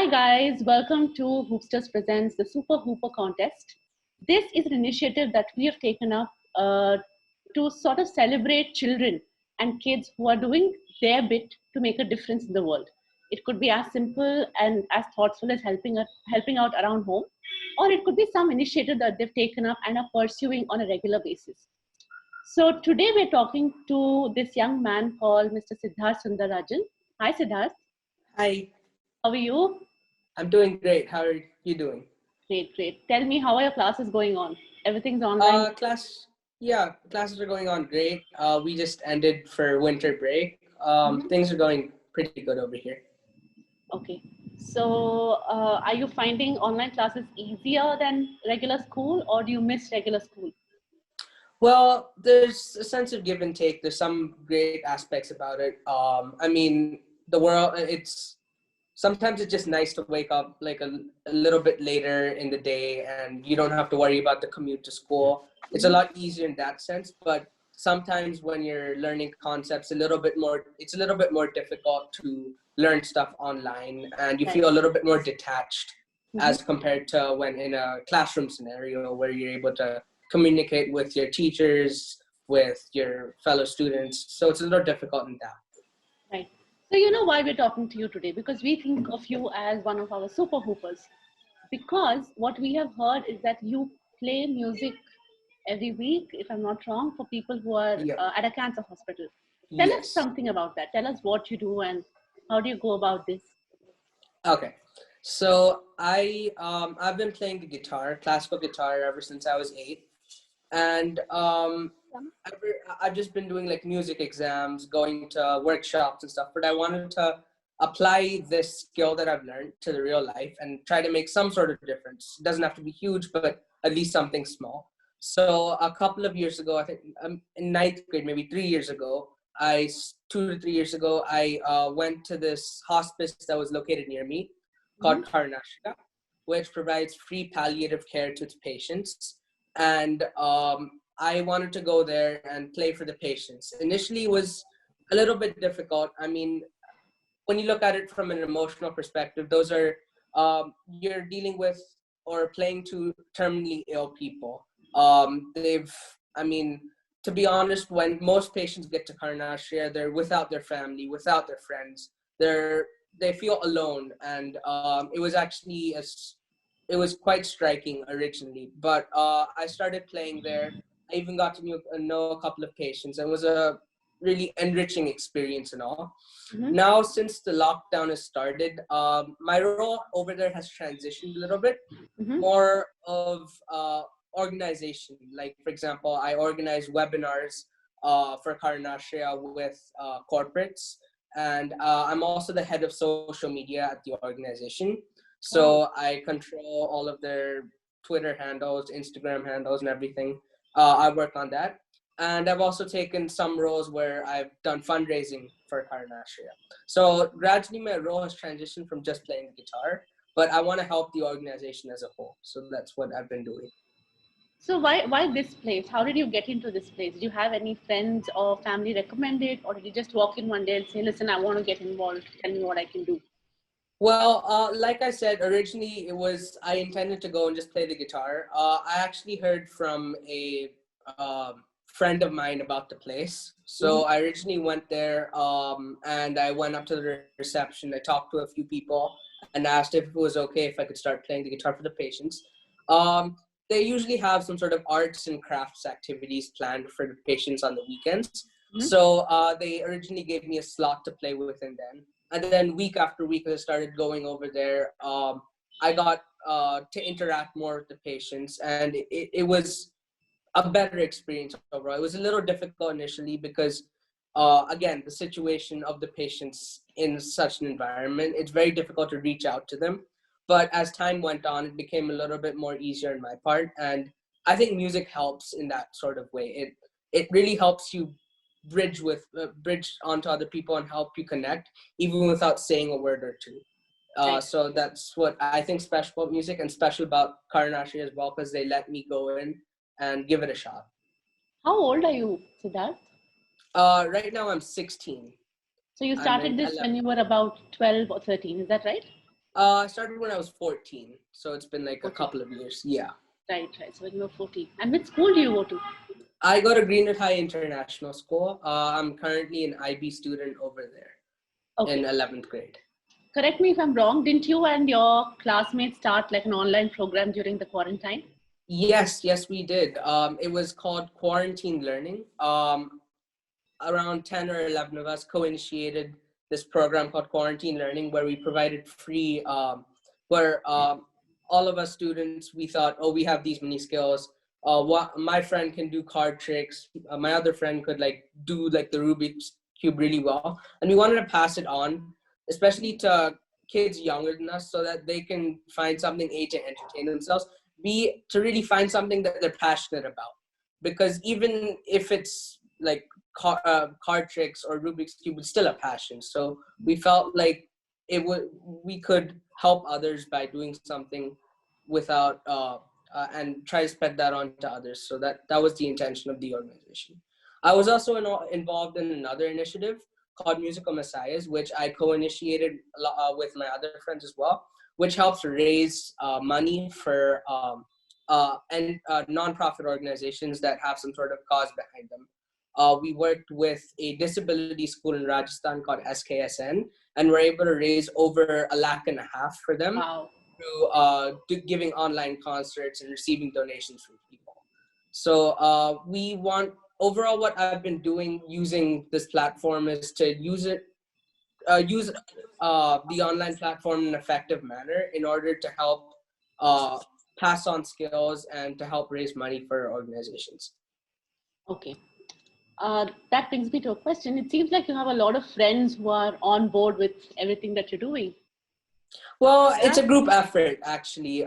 Hi guys, welcome to Hoopsters Presents the Super Hooper Contest. This is an initiative that we have taken up to sort of celebrate children and kids who are doing their bit to make a difference in the world. It could be as simple and as thoughtful as helping out around home, or it could be some initiative that they've taken up and are pursuing on a regular basis. So today we're talking to this young man called Mr. Siddharth Sunderarajan. Hi Siddharth, Hi, how are you? I'm doing great. How are you doing? Great, great. Tell me, how are your classes going on? Everything's online? Classes are going on great. We just ended for winter break. Things are going pretty good over here. Okay. So, are you finding online classes easier than regular school, or do you miss regular school? Well, there's a sense of give and take. There's some great aspects about it. The world, sometimes it's just nice to wake up like a little bit later in the day and you don't have to worry about the commute to school. It's a lot easier in that sense, but sometimes when you're learning concepts it's a little bit more difficult to learn stuff online, and you Right. feel a little bit more detached as compared to when in a classroom scenario where you're able to communicate with your teachers, with your fellow students. So it's a little difficult in that. Right. So, you know why we're talking to you today? Because we think of you as one of our super hoopers. Because what we have heard is that you play music every week, if I'm not wrong, for people who are Yeah. at a cancer hospital. Tell us Yes. something about that. Tell us what you do and how do you go about this? Okay. So I've been playing the guitar, classical guitar, ever since I was 8, and I've just been doing like music exams, going to workshops and stuff. But I wanted to apply this skill that I've learned to the real life and try to make some sort of difference. It doesn't have to be huge, but at least something small. So a couple of years ago, I think in ninth grade, maybe 3 years ago, 2 to 3 years ago, I went to this hospice that was located near me called Karnashika, which provides free palliative care to its patients. And I wanted to go there and play for the patients. Initially, it was a little bit difficult. I mean, when you look at it from an emotional perspective, those are you're dealing with or playing to terminally ill people. To be honest, when most patients get to Karnashia, they're without their family, without their friends. They feel alone, and it was quite striking originally. But I started playing there. I even got to know a couple of patients, and it was a really enriching experience and all. Now, since the lockdown has started, my role over there has transitioned a little bit, more of organization. Like, for example, I organize webinars for Karnashia with corporates, and I'm also the head of social media at the organization. So I control all of their Twitter handles, Instagram handles, and everything. I work on that. And I've also taken some roles where I've done fundraising for Karnashia. So gradually my role has transitioned from just playing the guitar, but I want to help the organization as a whole. So that's what I've been doing. So why this place? How did you get into this place? Did you have any friends or family recommend it, or did you just walk in one day and say, listen, I want to get involved, tell me what I can do? Well, like I said, originally I intended to go and just play the guitar. I actually heard from a friend of mine about the place. So I originally went there, and I went up to the reception. I talked to a few people and asked if it was okay if I could start playing the guitar for the patients. They usually have some sort of arts and crafts activities planned for the patients on the weekends. So they originally gave me a slot to play within then. And then week after week, as I started going over there, I got to interact more with the patients, and it was a better experience overall. It was a little difficult initially because, again, the situation of the patients in such an environment, it's very difficult to reach out to them. But as time went on, it became a little bit more easier on my part. And I think music helps in that sort of way. It really helps you bridge onto other people and help you connect, even without saying a word or two. So that's what I think special about music and special about Karnashia as well, because they let me go in and give it a shot. How old are you, Siddharth? Right now I'm 16. So you started this when you were about 12 or 13, is that right? I started when I was 14, so it's been like a 14. couple of years. Yeah. Right, right. So when you were 14. And which school do you go to? I go to Greenwood High International School. I'm currently an IB student over there in Okay. 11th grade. Correct me if I'm wrong. Didn't you and your classmates start like an online program during the quarantine? Yes, we did. It was called quarantine learning. Around 10 or 11 of us co-initiated this program called quarantine learning, where we provided free, where all of us students, we thought, oh, we have these many skills. What my friend can do card tricks. My other friend could like do like the Rubik's Cube really well. And we wanted to pass it on, especially to kids younger than us, so that they can find something A, to entertain themselves, B, to really find something that they're passionate about. Because even if it's like card tricks or Rubik's Cube, it's still a passion. So we felt like we could help others by doing something without and try to spread that on to others. So that was the intention of the organization. I was also involved in another initiative called Musical Messiahs, which I co-initiated with my other friends as well, which helps raise money for nonprofit organizations that have some sort of cause behind them. We worked with a disability school in Rajasthan called SKSN, and we're able to raise over $1.5 lakh for them. Wow. Through giving online concerts and receiving donations from people. So we want, overall, what I've been doing using this platform is to use the online platform in an effective manner in order to help pass on skills and to help raise money for organizations. Okay. That brings me to a question. It seems like you have a lot of friends who are on board with everything that you're doing. Well, it's a group effort, actually.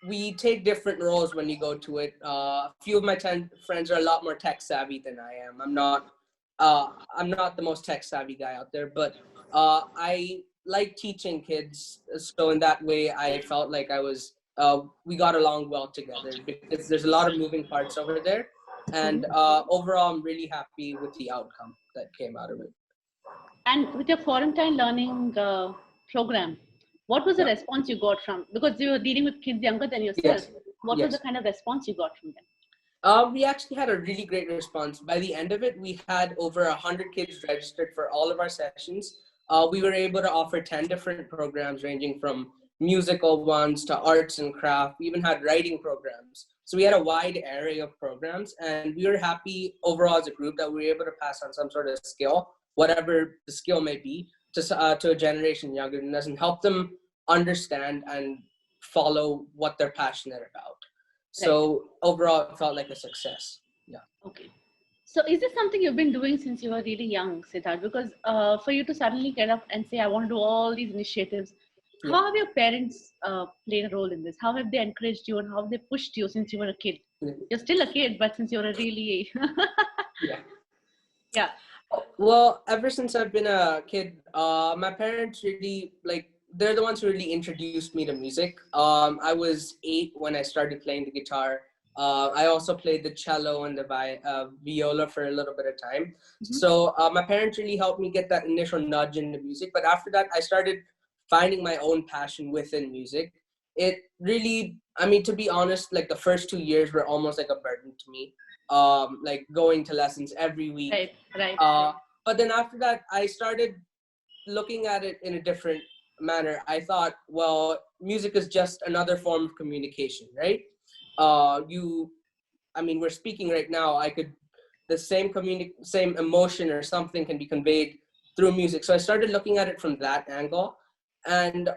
We take different roles when you go to it. A few of my 10 friends are a lot more tech savvy than I am. I'm not the most tech savvy guy out there, but I like teaching kids. So in that way, I felt like we got along well together, because there's a lot of moving parts over there. And overall, I'm really happy with the outcome that came out of it. And with your quarantine learning program, what was the Yeah. response you got from, because you were dealing with kids younger than yourself, Yes. what was the Yes. kind of response you got from them? We actually had a really great response. By the end of it, we had over 100 kids registered for all of our sessions. We were able to offer 10 different programs, ranging from musical ones to arts and craft. We even had writing programs. So we had a wide array of programs, and we were happy overall as a group that we were able to pass on some sort of skill, whatever the skill may be, to a generation younger than us, and help them understand and follow what they're passionate about. So overall, it felt like a success. Yeah. Okay. So is this something you've been doing since you were really young, Siddharth? Because for you to suddenly get up and say, I want to do all these initiatives, Yeah. how have your parents played a role in this? How have they encouraged you, and how have they pushed you since you were a kid? You're still a kid, but since you're a really... Yeah. Yeah. Well, ever since I've been a kid, my parents really, they're the ones who really introduced me to music. I was 8 when I started playing the guitar. I also played the cello and the viola for a little bit of time. So my parents really helped me get that initial nudge into music. But after that, I started finding my own passion within music. It really, I mean, to be honest, like the first 2 years were almost like a burden to me. Like going to lessons every week. Right. But then after that, I started looking at it in a different manner. I thought, well, music is just another form of communication, right? We're speaking right now. The same emotion or something can be conveyed through music. So I started looking at it from that angle. And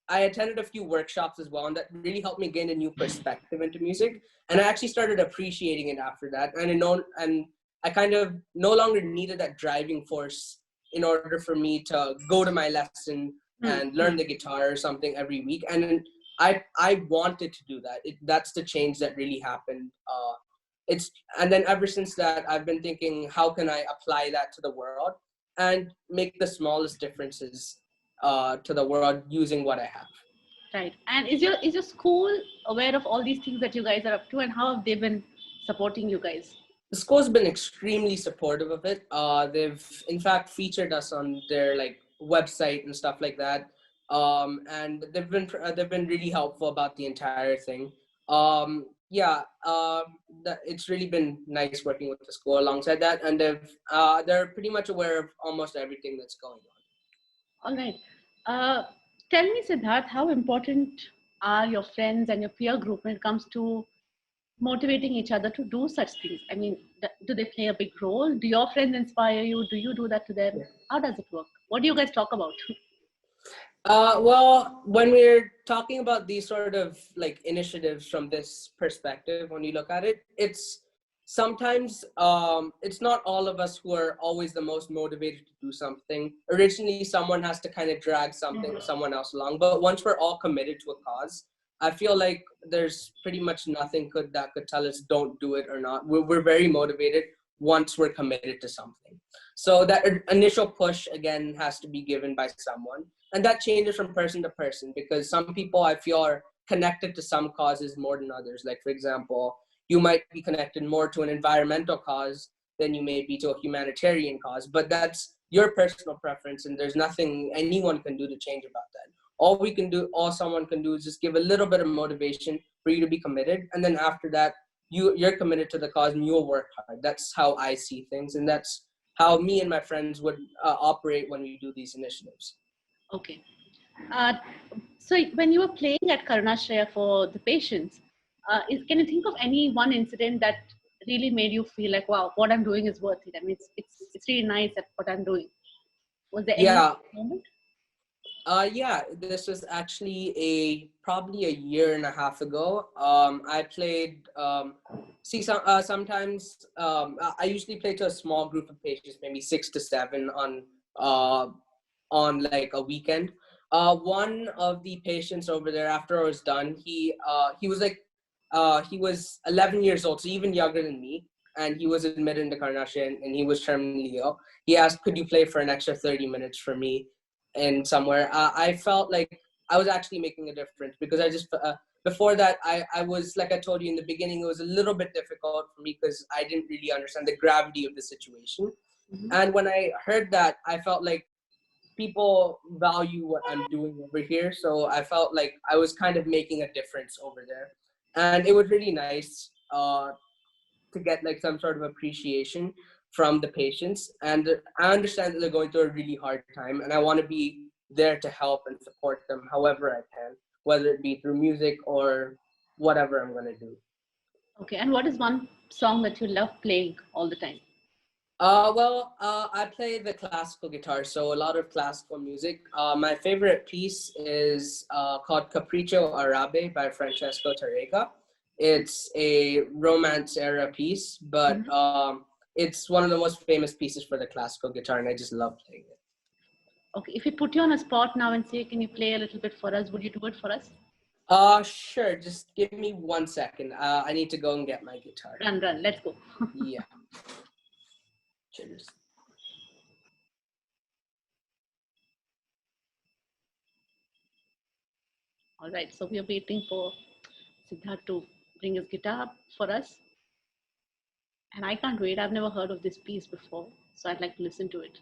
I attended a few workshops as well, and that really helped me gain a new perspective into music. And I actually started appreciating it after that. And I kind of no longer needed that driving force in order for me to go to my lesson and learn the guitar or something every week. And I wanted to do that. That's the change that really happened. And then ever since that, I've been thinking, how can I apply that to the world and make the smallest differences to the world using what I have. Right. And is your school aware of all these things that you guys are up to, and how have they been supporting you guys? The school's been extremely supportive of it. They've in fact featured us on their website and stuff like that. And they've been really helpful about the entire thing. Yeah, it's really been nice working with the school alongside that, and they're pretty much aware of almost everything that's going on. All right. Uh, Tell me, Siddharth, how important are your friends and your peer group when it comes to motivating each other to do such things? I mean, do they play a big role? Do your friends inspire you? Do you do that to them? How does it work? What do you guys talk about? Well, when we're talking about these sort of like initiatives from this perspective, when you look at it, it's sometimes it's not all of us who are always the most motivated to do something. Originally, someone has to kind of drag something, someone else along. But once we're all committed to a cause, I feel like there's pretty much nothing that could tell us don't do it or not. We're very motivated once we're committed to something. So that initial push again has to be given by someone. And that changes from person to person, because some people I feel are connected to some causes more than others. Like, for example, you might be connected more to an environmental cause than you may be to a humanitarian cause, but that's your personal preference, and there's nothing anyone can do to change about that. All someone can do is just give a little bit of motivation for you to be committed, and then after that, you're committed to the cause and you'll work hard. That's how I see things, and that's how me and my friends would operate when we do these initiatives. Okay. Uh, so when you were playing at Karunashraya for the patients, can you think of any one incident that really made you feel like, wow, what I'm doing is worth it? I mean, it's really nice at what I'm doing. Was there any moment? Yeah, this was actually probably a year and a half ago. I played. Sometimes I usually play to a small group of patients, maybe 6 to 7 on like a weekend. One of the patients over there, after I was done, he was 11 years old, so even younger than me, and he was admitted into Karnasha, and he was terminally ill. He asked, "Could you play for an extra 30 minutes for me?" And somewhere I felt like I was actually making a difference, because I just before that I was, like I told you in the beginning, it was a little bit difficult for me because I didn't really understand the gravity of the situation. And when I heard that, I felt like people value what I'm doing over here, so I felt like I was kind of making a difference over there, and it was really nice to get like some sort of appreciation from the patients. And I understand that they're going through a really hard time, and I want to be there to help and support them however I can, whether it be through music or whatever I'm going to do. Okay, and what is one song that you love playing all the time? I play the classical guitar, so a lot of classical music. My favorite piece is called Capriccio Arabe by Francesco Tarrega. It's a romance era piece, but it's one of the most famous pieces for the classical guitar, and I just love playing it. Okay, if we put you on a spot now and say, can you play a little bit for us? Would you do it for us? Sure. Just give me 1 second. I need to go and get my guitar. Run, let's go. Yeah. Cheers. All right, so we are waiting for Siddharth to bring his guitar for us. And I can't wait. I've never heard of this piece before, so I'd like to listen to it.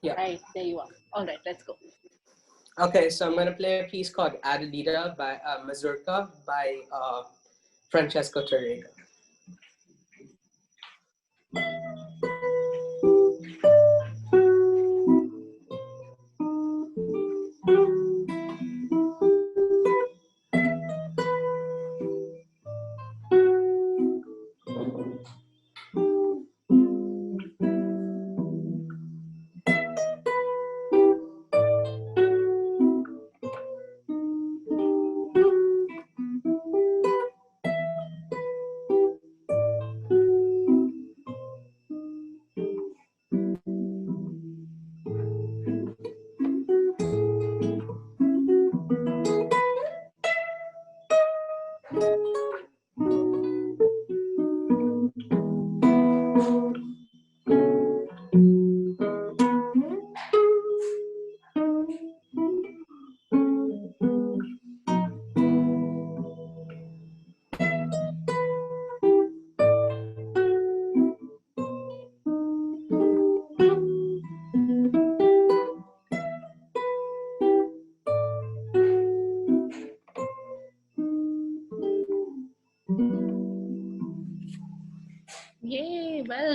Yeah. Right, there you are. All right, let's go. Okay, so I'm going to play a piece called Adelita by Mazurka by Francesco Tarrega.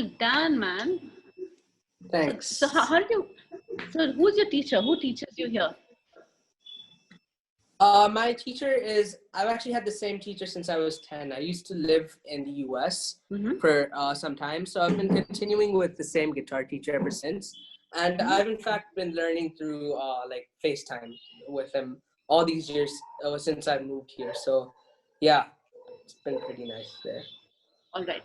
Well done, man. Thanks. So how did you? So who's your teacher? Who teaches you here? My teacher is, I've actually had the same teacher since I was 10. I used to live in the US for some time. So I've been continuing with the same guitar teacher ever since. And I've in fact been learning through like FaceTime with him all these years since I moved here. So yeah, it's been pretty nice there. All right.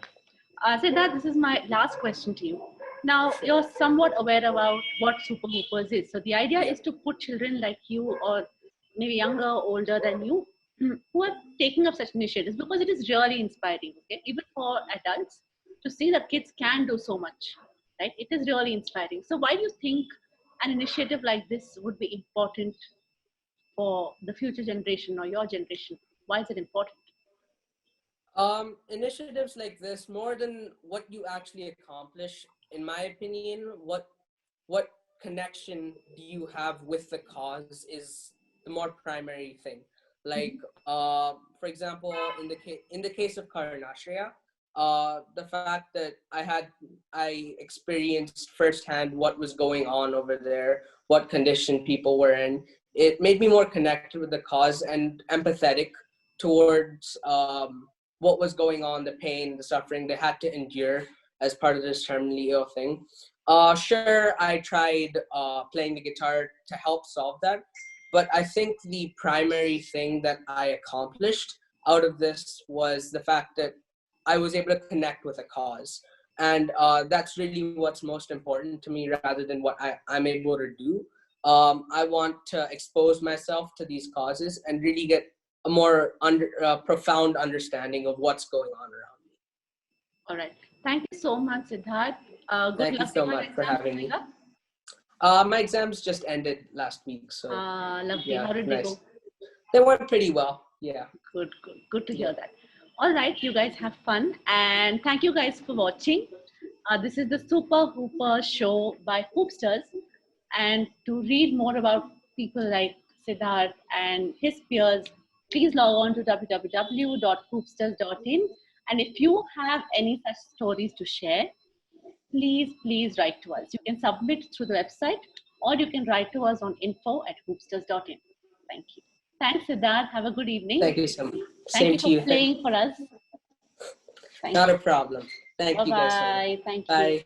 Siddharth, this is my last question to you. Now, you're somewhat aware about what Super Hoopers is. So the idea is to put children like you or maybe younger, older than you, who are taking up such initiatives because it is really inspiring, okay? Even for adults to see that kids can do so much, right? It is really inspiring. So why do you think an initiative like this would be important for the future generation or your generation? Why is it important? Initiatives like this, more than what you actually accomplish, in my opinion, what connection do you have with the cause is the more primary thing. Like, for example, in the case of Karanashriya, the fact that I experienced firsthand what was going on over there, what condition people were in, it made me more connected with the cause and empathetic towards what was going on, the pain, the suffering they had to endure as part of this terminally ill thing. Sure, I tried playing the guitar to help solve that, but I think the primary thing that I accomplished out of this was the fact that I was able to connect with a cause. And that's really what's most important to me rather than what I'm able to do. I want to expose myself to these causes and really get a more profound understanding of what's going on around me. All right. Thank you so much, Siddharth. Good Thank you luck so with your much for exams having coming me. up. My exams just ended last week, so Lovely. yeah, How did they nice. go? They went pretty well. Yeah. Good, good. Good to hear that. All right, you guys have fun. And thank you guys for watching. This is the Super Hooper show by Hoopsters. And to read more about people like Siddharth and his peers, please log on to www.hoopsters.in. And if you have any such stories to share, please write to us. You can submit through the website or you can write to us on info@hoopsters.in. Thank you. Thanks, Siddharth. Have a good evening. Thank you so much. Thank Same you to for you. playing for us. Thank Not you. a problem. Thank you guys so much. Bye-bye. Thank you. Bye.